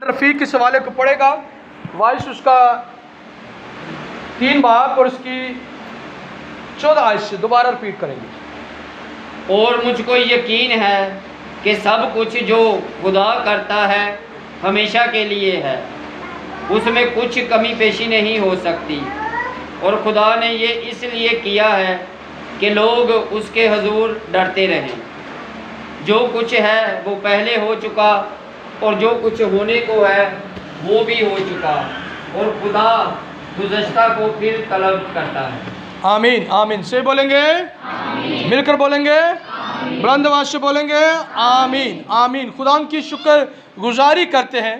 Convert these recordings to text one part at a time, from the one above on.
रफ़ीक इस हवाले को पढ़ेगा। वाइस उसका 3 बाब और उसकी 14 आयत से दोबारा रिपीट करेंगे। और मुझको यकीन है कि सब कुछ जो खुदा करता है हमेशा के लिए है, उसमें कुछ कमी पेशी नहीं हो सकती। और खुदा ने ये इसलिए किया है कि लोग उसके हुजूर डरते रहें। जो कुछ है वो पहले हो चुका और जो कुछ होने को है वो भी हो चुका, और खुदा गुज़श्ता को फिर तलब करता है। आमीन आमीन से बोलेंगे, मिलकर बोलेंगे, बुलंद आवाज से बोलेंगे आमीन आमीन। खुदा की शुक्र गुजारी करते हैं।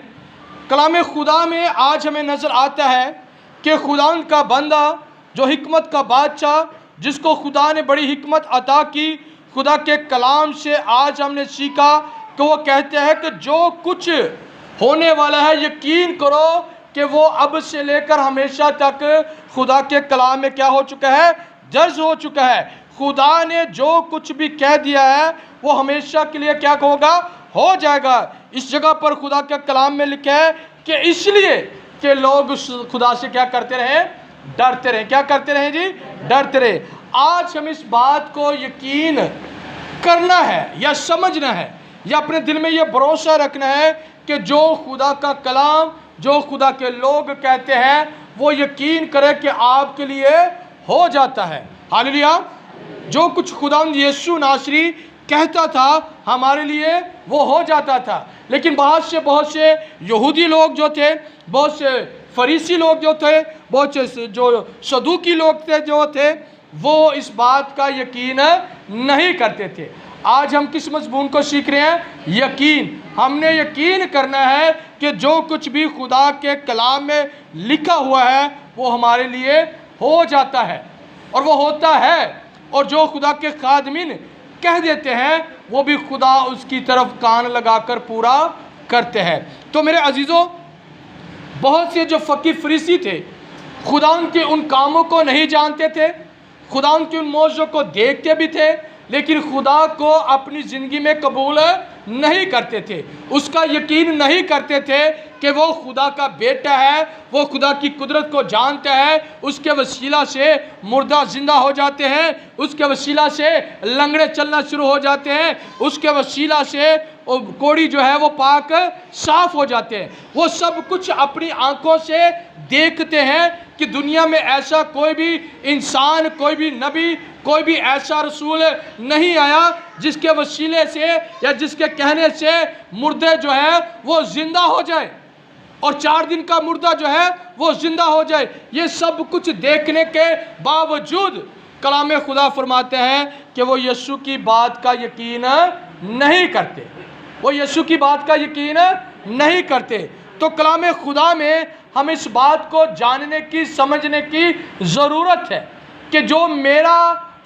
कलाम खुदा में आज हमें नज़र आता है कि खुदा का बंदा जो हिकमत का बादशाह, जिसको खुदा ने बड़ी हिकमत अता की, खुदा के कलाम से आज हमने सीखा कि वो कहते हैं कि जो कुछ होने वाला है यकीन करो कि वो अब से लेकर हमेशा तक खुदा के कलाम में क्या हो चुका है, दर्ज हो चुका है। खुदा ने जो कुछ भी कह दिया है वो हमेशा के लिए क्या होगा, हो जाएगा। इस जगह पर खुदा के कलाम में लिखा है कि इसलिए कि लोग खुदा से क्या करते रहे, डरते रहे। क्या करते रहे जी, डरते रहे। आज हम इस बात को यकीन करना है या समझना है या अपने दिल में यह भरोसा रखना है कि जो खुदा का कलाम, जो खुदा के लोग कहते हैं, वो यकीन करें कि आपके लिए हो जाता है। हालेलुया। जो कुछ खुदा यीशु नासरी कहता था हमारे लिए वो हो जाता था। लेकिन बहुत से यहूदी लोग जो थे, बहुत से फरीसी लोग जो थे, बहुत से जो सदूकी लोग थे जो थे, वो इस बात का यकीन नहीं करते थे। आज हम किस मजमून को सीख रहे हैं, यकीन। हमने यकीन करना है कि जो कुछ भी खुदा के कलाम में लिखा हुआ है वो हमारे लिए हो जाता है और वो होता है। और जो खुदा के खादमीन कह देते हैं वो भी खुदा उसकी तरफ कान लगाकर पूरा करते हैं। तो मेरे अजीज़ों, बहुत से जो फ़कीह फरीसी थे खुदा के उन कामों को नहीं जानते थे, खुदा के उन मौजों को देखते भी थे, लेकिन खुदा को अपनी ज़िंदगी में कबूल नहीं करते थे। उसका यकीन नहीं करते थे कि वो खुदा का बेटा है, वो खुदा की कुदरत को जानता है। उसके वसीला से मुर्दा ज़िंदा हो जाते हैं, उसके वसीला से लंगड़े चलना शुरू हो जाते हैं, उसके वसीला से कोड़ी जो है वो पाक साफ हो जाते हैं। वो सब कुछ अपनी आंखों से देखते हैं कि दुनिया में ऐसा कोई भी इंसान, कोई भी नबी, कोई भी ऐसा रसूल नहीं आया जिसके वसीले से या जिसके कहने से मुर्दे जो है वो ज़िंदा हो जाए और 4 दिन का मुर्दा जो है वो ज़िंदा हो जाए। ये सब कुछ देखने के बावजूद कलाम खुदा फरमाते हैं कि वो यीशु की बात का यकीन नहीं करते, वो यीशु की बात का यकीन नहीं करते। तो कलाम खुदा में हम इस बात को जानने की, समझने की ज़रूरत है कि जो मेरा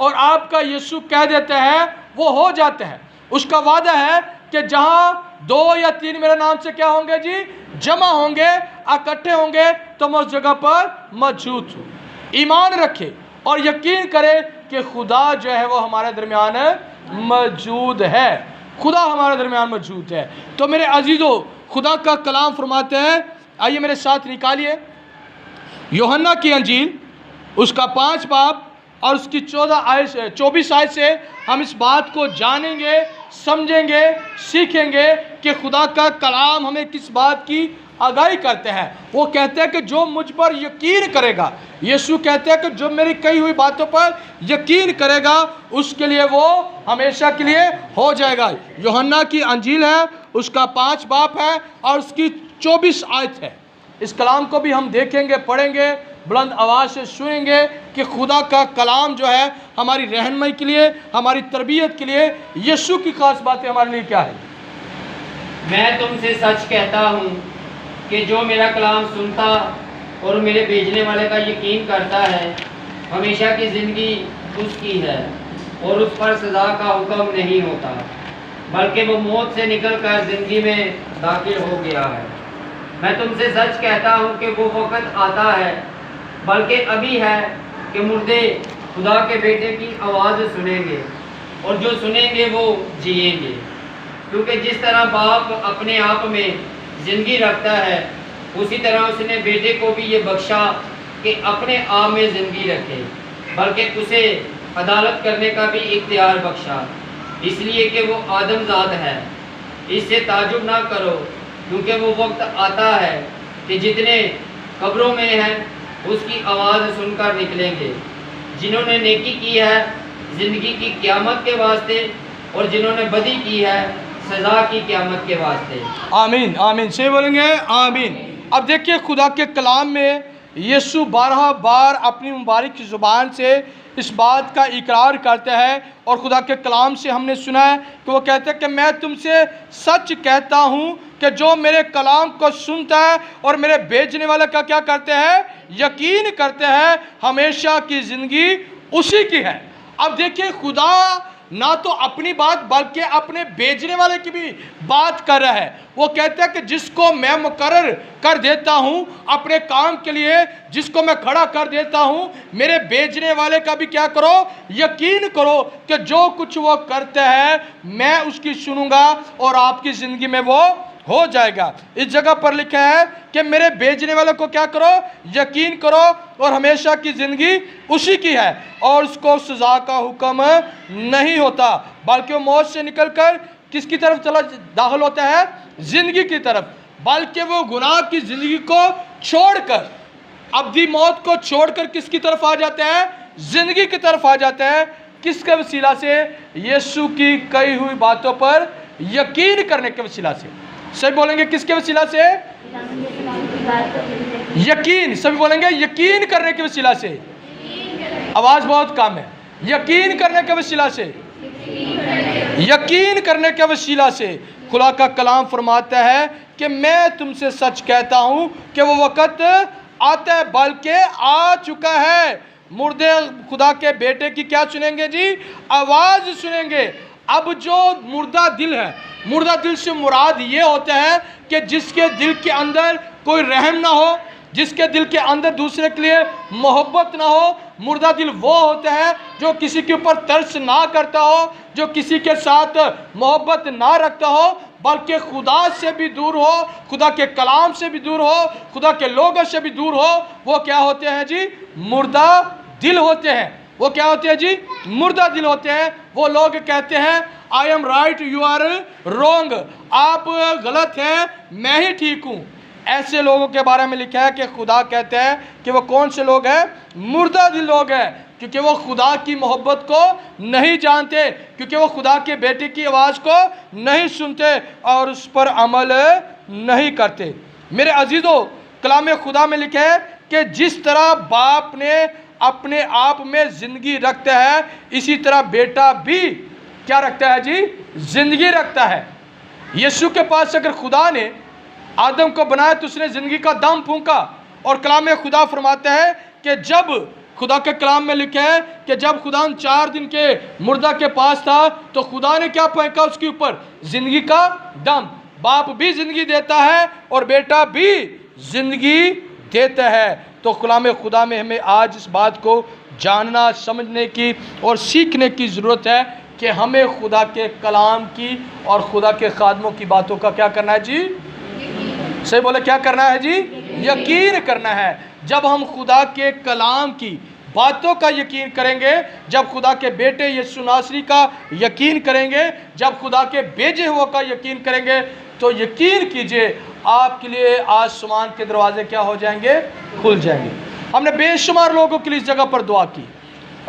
और आपका यीशु कह देते हैं वो हो जाते हैं। उसका वादा है कि जहाँ 2 या 3 मेरे नाम से क्या होंगे जी, जमा होंगे, इकट्ठे होंगे, तो मैं उस जगह पर मौजूद हूँ। ईमान रखे और यकीन करे कि खुदा जो है वो हमारे दरमियान मौजूद है, खुदा हमारे दरमियान मौजूद है। तो मेरे अजीज़ों, खुदा का कलाम फरमाते हैं, आइए मेरे साथ निकालिए यूहन्ना की अंजील उसका 5 बाब और उसकी 24 आयत से हम इस बात को जानेंगे, समझेंगे, सीखेंगे कि खुदा का कलाम हमें किस बात की आगाही करते हैं। वो कहते हैं कि जो मुझ पर यकीन करेगा, यीशु कहते हैं कि जो मेरी कही हुई बातों पर यकीन करेगा उसके लिए वो हमेशा के लिए हो जाएगा। यूहन्ना की अंजील है, उसका 5 बाब है और उसकी 24 आयत है। इस कलाम को भी हम देखेंगे, पढ़ेंगे, बुलंद आवाज़ से सुनेंगे कि खुदा का कलाम जो है हमारी रहनुमाई के लिए, हमारी तरबियत के लिए, यीशु की खास बातें हमारे लिए क्या है। मैं तुमसे सच कहता हूँ कि जो मेरा कलाम सुनता और मेरे भेजने वाले का यकीन करता है हमेशा की ज़िंदगी उसकी है और उस पर सज़ा का हुक्म नहीं होता, बल्कि वो मौत से निकलकर ज़िंदगी में दाखिल हो गया है। मैं तुमसे सच कहता हूँ कि वो वक़्त आता है, बल्कि अभी है, कि मुर्दे खुदा के बेटे की आवाज़ सुनेंगे और जो सुनेंगे वो जिएंगे। क्योंकि जिस तरह बाप अपने आप में ज़िंदगी रखता है, उसी तरह उसने बेटे को भी ये बख्शा कि अपने आप में ज़िंदगी रखे, बल्कि उसे अदालत करने का भी इख्तियार बख्शा, इसलिए कि वो आदमजाद है। इससे ताजुब ना करो, क्योंकि वो वक्त आता है कि जितने कब्रों में हैं उसकी आवाज़ सुनकर निकलेंगे। जिन्होंने नेकी की है ज़िंदगी की क़यामत के वास्ते, और जिन्होंने बदी की है सज़ा की क़यामत के वास्ते। आमीन आमीन से बोलेंगे आमीन। अब देखिए खुदा के कलाम में यीशु 12 बार अपनी मुबारक ज़ुबान से इस बात का इकरार करते हैं, और खुदा के कलाम से हमने सुना है कि वो कहते हैं कि मैं तुमसे सच कहता हूँ कि जो मेरे कलाम को सुनता है और मेरे भेजने वाले का क्या करते हैं, यकीन करते हैं, हमेशा की ज़िंदगी उसी की है। अब देखिए खुदा ना तो अपनी बात बल्कि अपने भेजने वाले की भी बात कर रहा है। वो कहता है कि जिसको मैं मुकर्रर कर देता हूँ अपने काम के लिए, जिसको मैं खड़ा कर देता हूँ, मेरे भेजने वाले का भी क्या करो, यकीन करो कि जो कुछ वो करते हैं मैं उसकी सुनूंगा और आपकी ज़िंदगी में वो हो जाएगा। इस जगह पर लिखा है कि मेरे भेजने वाले को क्या करो, यकीन करो, और हमेशा की ज़िंदगी उसी की है, और उसको सज़ा का हुक्म नहीं होता, बल्कि वो मौत से निकलकर किसकी तरफ चला दाखिल होता है, ज़िंदगी की तरफ। बल्कि वो गुनाह की ज़िंदगी को छोड़कर, अब्दी मौत को छोड़कर किसकी तरफ आ जाता है, ज़िंदगी की तरफ आ जाता है। किसके वसीला से, यीशु की कही हुई बातों पर यकीन करने के वसीला से। सभी बोलेंगे किसके वसीला से, यकीन। सभी बोलेंगे यकीन करने के वसीला से। आवाज़ बहुत कम है। यकीन करने के वसीला से, यकीन करने के वसीला से खुदा का कलाम फरमाता है कि मैं तुमसे सच कहता हूँ कि वो वक़्त आता है, बल्कि आ चुका है, मुर्दे खुदा के बेटे की क्या सुनेंगे जी, आवाज़ सुनेंगे। अब जो मुर्दा दिल है, मुर्दा दिल से मुराद ये होता है कि जिसके दिल के अंदर कोई रहम ना हो, जिसके दिल के अंदर दूसरे के लिए मोहब्बत ना हो। मुर्दा दिल वो होता है जो किसी के ऊपर तरस ना करता हो, जो किसी के साथ मोहब्बत ना रखता हो, बल्कि खुदा से भी दूर हो, खुदा के कलाम से भी दूर हो, खुदा के लोगों से भी दूर हो। वो क्या होते हैं जी, मुर्दा दिल होते हैं। वो क्या होते हैं जी, मुर्दा दिल होते हैं। वो लोग कहते हैं I am right you are wrong, आप गलत हैं मैं ही ठीक हूँ। ऐसे लोगों के बारे में लिखा है कि खुदा कहते हैं कि वो कौन से लोग हैं, मुर्दा दिल लोग हैं, क्योंकि वो खुदा की मोहब्बत को नहीं जानते, क्योंकि वो खुदा के बेटे की आवाज़ को नहीं सुनते और उस पर अमल नहीं करते। मेरे अजीज़ों, कलाम खुदा में लिखा है कि जिस तरह बाप ने अपने आप में ज़िंदगी रखता है, इसी तरह बेटा भी क्या रखता है जी, ज़िंदगी रखता है। यीशु के पास अगर खुदा ने आदम को बनाया तो उसने ज़िंदगी का दम फूंका, और कलाम खुदा फरमाता है कि जब खुदा के कलाम में लिखा है कि जब खुदा 4 दिन के मुर्दा के पास था तो खुदा ने क्या फेंका उसके ऊपर, ज़िंदगी का दम। बाप भी ज़िंदगी देता है और बेटा भी ज़िंदगी देता है। तो कलाम खुदा में हमें आज इस बात को जानना, समझने की और सीखने की ज़रूरत है कि हमें खुदा के कलाम की और खुदा के खादमों की बातों का क्या करना है जी, सही बोले क्या करना है जी, यकीन करना है। जब हम खुदा के कलाम की बातों का यकीन करेंगे, जब खुदा के बेटे यीशु नासरी का यकीन करेंगे, जब खुदा के भेजे हुए का यकीन करेंगे, तो यकीन कीजिए आपके लिए आसमान के दरवाजे क्या हो जाएंगे, खुल जाएंगे। हमने बेशुमार लोगों के लिए इस जगह पर दुआ की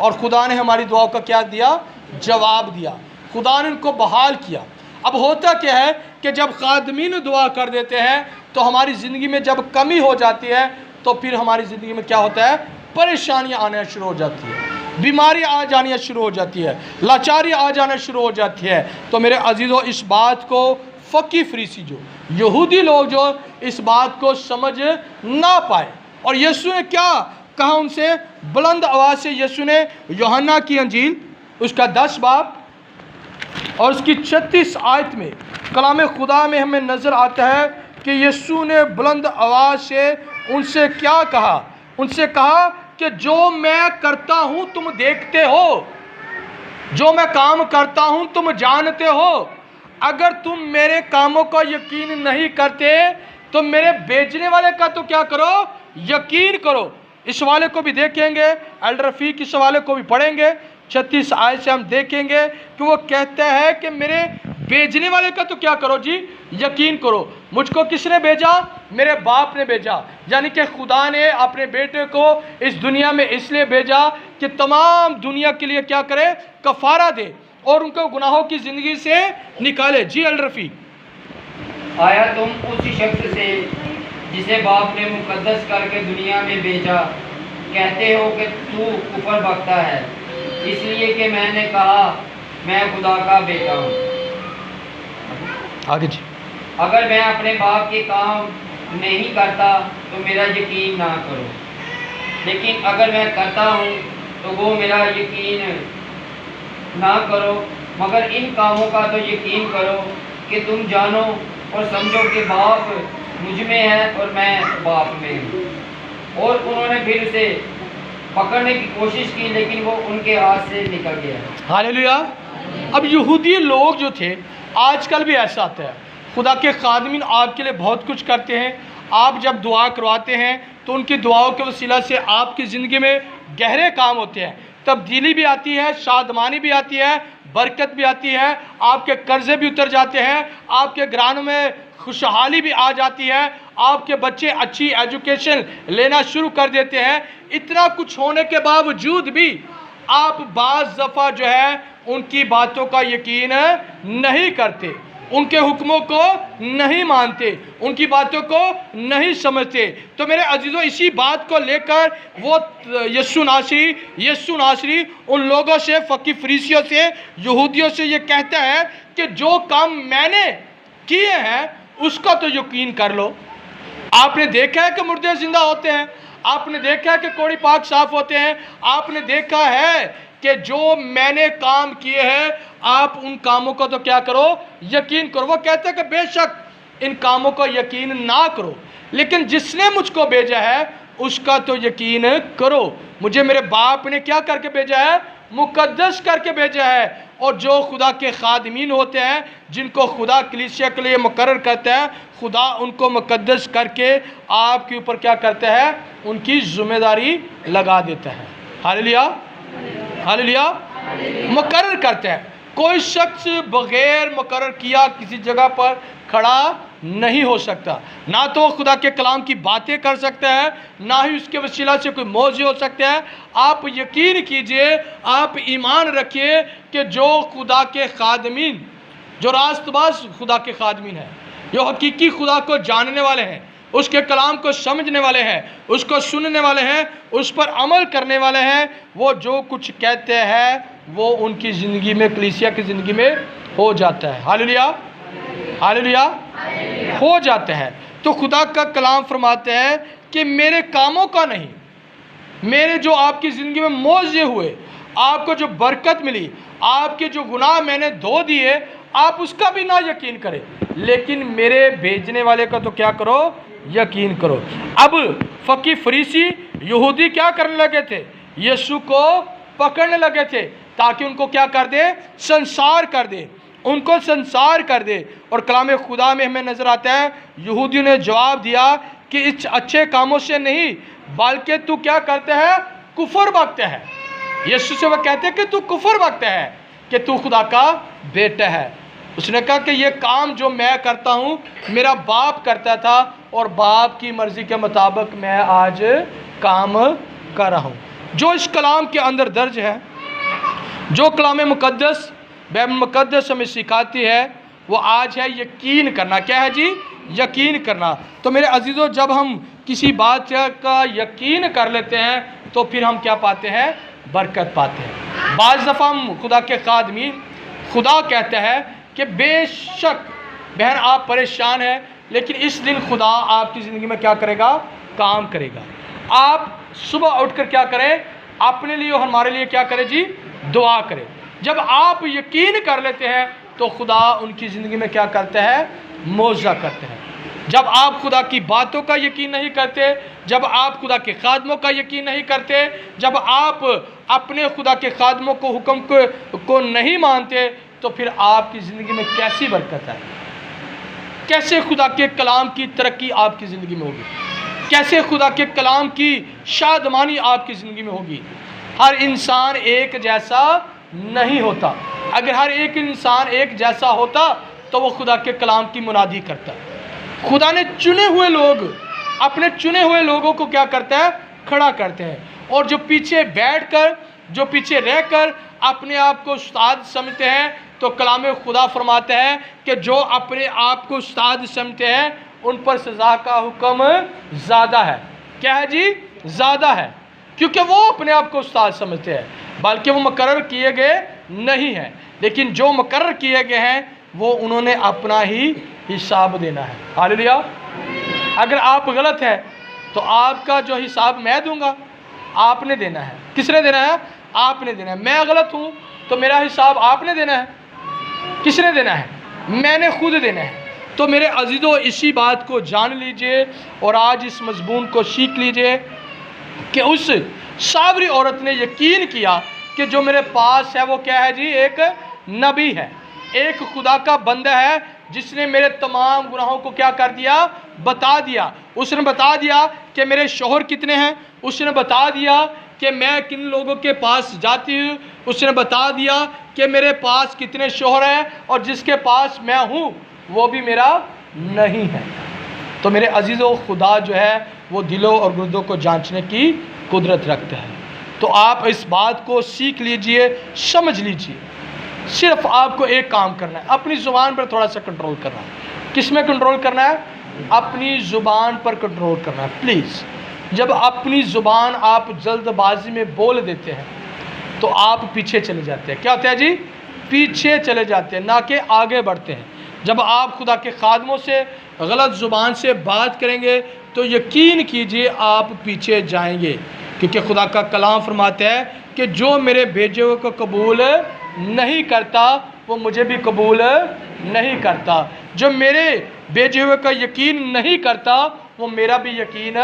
और खुदा ने हमारी दुआओं का क्या दिया, जवाब दिया। खुदा ने उनको बहाल किया। अब होता क्या है कि जब खादमीन दुआ कर देते हैं तो हमारी ज़िंदगी में जब कमी हो जाती है तो फिर हमारी ज़िंदगी में क्या होता है, परेशानियां आना शुरू हो जाती है, बीमारी आ जानी शुरू हो जाती है, लाचारी आ जाना शुरू हो जाती है। तो मेरे अजीज़ों, इस बात को फ़की फरीसी जो यहूदी लोग जो इस बात को समझ ना पाए, और यीशु ने क्या कहा उनसे बुलंद आवाज़ से। यीशु ने यूहन्ना की अंजील उसका 10 बाब और उसकी 36 आयत में कलाम खुदा में हमें नज़र आता है कि यीशु ने बुलंद आवाज़ से उनसे क्या कहा, उनसे कहा कि जो मैं करता हूँ तुम देखते हो, जो मैं काम करता हूँ तुम जानते हो, अगर तुम मेरे कामों का यकीन नहीं करते तो मेरे भेजने वाले का तो क्या करो, यकीन करो। इस वाले को भी देखेंगे, एल्डर रफीक इस वाले को भी पढ़ेंगे। 36 आयत से हम देखेंगे कि वो कहता है कि मेरे भेजने वाले का तो क्या करो जी, यकीन करो। मुझको किसने भेजा, मेरे बाप ने भेजा। यानी कि खुदा ने अपने बेटे को इस दुनिया में इसलिए भेजा कि तमाम दुनिया के लिए क्या करे, कफारा दे और उनको गुनाहों की ज़िंदगी से निकाले। जी एल्डर रफीक। आया तुम उसी शख्स से जिसे बाप ने मुकद्दस करके दुनिया में भेजा कहते हो कि तू कुफर बकता है, इसलिए कि मैंने कहा मैं खुदा का बेटा हूँ। आगे जी। अगर मैं अपने बाप के काम नहीं करता तो मेरा यकीन ना करो, लेकिन अगर मैं करता हूँ तो वो मेरा यकीन ना करो। मगर इन कामों का तो यकीन करो कि तुम जानो और समझो कि बाप मुझ में है और मैं बाप में हूँ। और उन्होंने फिर उसे पकड़ने की कोशिश की, लेकिन वो उनके हाथ से निकल गया। हालेलुया। अब यहूदी लोग जो थे, आजकल भी ऐसा आता है, खुदा के खादमीन आपके लिए बहुत कुछ करते हैं। आप जब दुआ करवाते हैं तो उनकी दुआओं के वसीला से आपकी ज़िंदगी में गहरे काम होते हैं, तब्दीली भी आती है, शादमानी भी आती है, बरकत भी आती है, आपके कर्जे भी उतर जाते हैं, आपके घरानों में खुशहाली भी आ जाती है, आपके बच्चे अच्छी एजुकेशन लेना शुरू कर देते हैं। इतना कुछ होने के बावजूद भी आप बाज़ दफ़ा जो है उनकी बातों का यकीन नहीं करते, उनके हुक्मों को नहीं मानते, उनकी बातों को नहीं समझते। तो मेरे अजीज़ों, इसी बात को लेकर वो यीशु नासरी उन लोगों से, फ़की फरीसियों से, यहूदियों से ये कहता है कि जो काम मैंने किए हैं उसका तो यकीन कर लो। आपने देखा है कि मुर्दे जिंदा होते हैं, आपने देखा है कि कोड़ी पाक साफ होते हैं, आपने देखा है कि जो मैंने काम किए हैं आप उन कामों को तो क्या करो, यकीन करो। वो कहते हैं कि बेशक इन कामों को यकीन ना करो, लेकिन जिसने मुझको भेजा है उसका तो यकीन करो। मुझे मेरे बाप ने क्या करके भेजा है, मुकद्दस करके भेजा है। और जो खुदा के खादमीन होते हैं, जिनको खुदा कलीसिया के लिए मुकर्रर करता है, खुदा उनको मुकद्दस करके आपके ऊपर क्या करता है, उनकी जिम्मेदारी लगा देता है। Hallelujah, hallelujah. मुकर्रर करता है। कोई शख्स बगैर मुकर्रर किया किसी जगह पर खड़ा नहीं हो सकता। ना तो खुदा के कलाम की बातें कर सकता है, ना ही उसके वसीला से कोई मौजे हो सकता है। आप यकीन कीजिए, आप ईमान रखिए कि जो खुदा के खादमीन, जो रास्तबाज खुदा के खादमीन हैं, जो हकीकी खुदा को जानने वाले हैं, उसके कलाम को समझने वाले हैं, उसको सुनने वाले हैं, उस पर अमल करने वाले हैं, वो जो कुछ कहते हैं वो उनकी ज़िंदगी में, कलीसिया की ज़िंदगी में हो जाता है। हालेलुया, हालेलुया, हो जाता है। तो खुदा का कलाम फरमाते हैं कि मेरे कामों का नहीं, मेरे जो आपकी ज़िंदगी में मौजे हुए, आपको जो बरकत मिली, आपके जो गुनाह मैंने धो दिए, आप उसका भी ना यकीन करें, लेकिन मेरे भेजने वाले का तो क्या करो, यकीन करो। अब फ़की फरीसी यहूदी क्या करने लगे थे, यीशु को पकड़ने लगे थे ताकि उनको क्या कर दे, संसार कर दे, उनको संसार कर दे। और कलाम खुदा में हमें नज़र आता है, यहूदियों ने जवाब दिया कि इस अच्छे कामों से नहीं, बल्कि तू क्या करते है, कुफर बकता है। यीशु से वह कहते हैं कि तू कुफर बकता है, कि तू खुदा का बेटा है। उसने कहा कि ये काम जो मैं करता हूँ मेरा बाप करता था, और बाप की मर्ज़ी के मुताबिक मैं आज काम कर रहा हूँ। जो इस कलाम के अंदर दर्ज है, जो कलाम मुकद्दस, बाइबल मुकद्दस हमें सिखाती है, वो आज है यकीन करना। क्या है जी, यकीन करना। तो मेरे अजीज़ों, जब हम किसी बात का यकीन कर लेते हैं तो फिर हम क्या पाते हैं, बरकत पाते हैं। बाज़ दफ़ा हम खुदा के खादमी, खुदा कहता है कि बेशक बहन आप परेशान हैं, लेकिन इस दिन खुदा आपकी ज़िंदगी में क्या करेगा, काम करेगा। आप सुबह उठकर क्या करें, अपने लिए और हमारे लिए क्या करें जी, दुआ करें। जब आप यकीन कर लेते हैं तो खुदा उनकी ज़िंदगी में क्या करता है, मौजा करते हैं। जब आप खुदा की बातों का यकीन नहीं करते, जब आप खुदा के खादमों का यकीन नहीं करते, जब आप अपने खुदा के खादमों को, हुक्म को नहीं मानते, तो फिर आपकी ज़िंदगी में कैसी बरकत है, कैसे खुदा के कलाम की तरक्की आपकी ज़िंदगी में होगी, कैसे खुदा के कलाम की शादमानी आपकी ज़िंदगी में होगी। हर इंसान एक जैसा नहीं होता। अगर हर एक इंसान एक जैसा होता तो वो खुदा के कलाम की मुनादी करता। खुदा ने चुने हुए लोग, अपने चुने हुए लोगों को क्या करता है, खड़ा करते हैं। और जो पीछे बैठकर, जो पीछे रहकर अपने आप को उस्ताद समझते हैं, तो कलाम खुदा फरमाते हैं कि जो अपने आप को उस्ताद समझते हैं उन पर सज़ा का हुक्म ज़्यादा है। क्या है जी? ज़्यादा है, क्योंकि वो अपने आप को उस्ताद समझते हैं, बल्कि वो मुकर्रर किए गए नहीं हैं। लेकिन जो मुकर्रर किए गए हैं वो उन्होंने अपना ही हिसाब देना है। हालेलुया। अगर आप गलत हैं तो आपका जो हिसाब मैं दूंगा, आपने देना है। किसने देना है? आपने देना है। मैं गलत हूँ तो मेरा हिसाब आपने देना है। किसने देना है? मैंने खुद देना है। तो मेरे अजीज़ों, इसी बात को जान लीजिए और आज इस मज़मून को सीख लीजिए कि उस सावरी औरत ने यकीन किया कि जो मेरे पास है वो क्या है जी? एक नबी है, एक खुदा का बंदा है जिसने मेरे तमाम गुनाहों को क्या कर दिया? बता दिया। उसने बता दिया कि मेरे शौहर कितने हैं, उसने बता दिया कि मैं किन लोगों के पास जाती हूँ, उसने बता दिया कि मेरे पास कितने शौहर हैं, और जिसके पास मैं हूँ वो भी मेरा नहीं है। तो मेरे अजीज़ों, खुदा जो है वो दिलों और गुर्दों को जांचने की कुदरत रखता है। तो आप इस बात को सीख लीजिए, समझ लीजिए। सिर्फ आपको एक काम करना है, अपनी ज़ुबान पर थोड़ा सा कंट्रोल करना है। किस में कंट्रोल करना है? अपनी ज़ुबान पर कंट्रोल करना है। प्लीज़, जब अपनी ज़ुबान आप जल्दबाजी में बोल देते हैं तो आप पीछे चले जाते हैं। क्या होता है जी? पीछे चले जाते हैं, ना कि आगे बढ़ते हैं। जब आप खुदा के खादमों से गलत ज़ुबान से बात करेंगे तो यकीन कीजिए आप पीछे जाएंगे, क्योंकि खुदा का कलाम फरमाता है कि जो मेरे भेजे हुए को कबूल नहीं करता वो मुझे भी कबूल नहीं करता। जो मेरे भेजे हुए का यकीन नहीं करता वो मेरा भी यकीन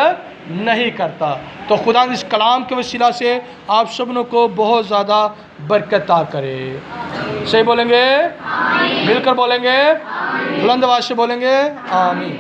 नहीं करता। तो खुदा इस कलाम के वसीला से आप सबनों को बहुत ज़्यादा बरकत अता करे। सही बोलेंगे? मिलकर बोलेंगे? बुलंद आवाज़ से बोलेंगे? आमीन।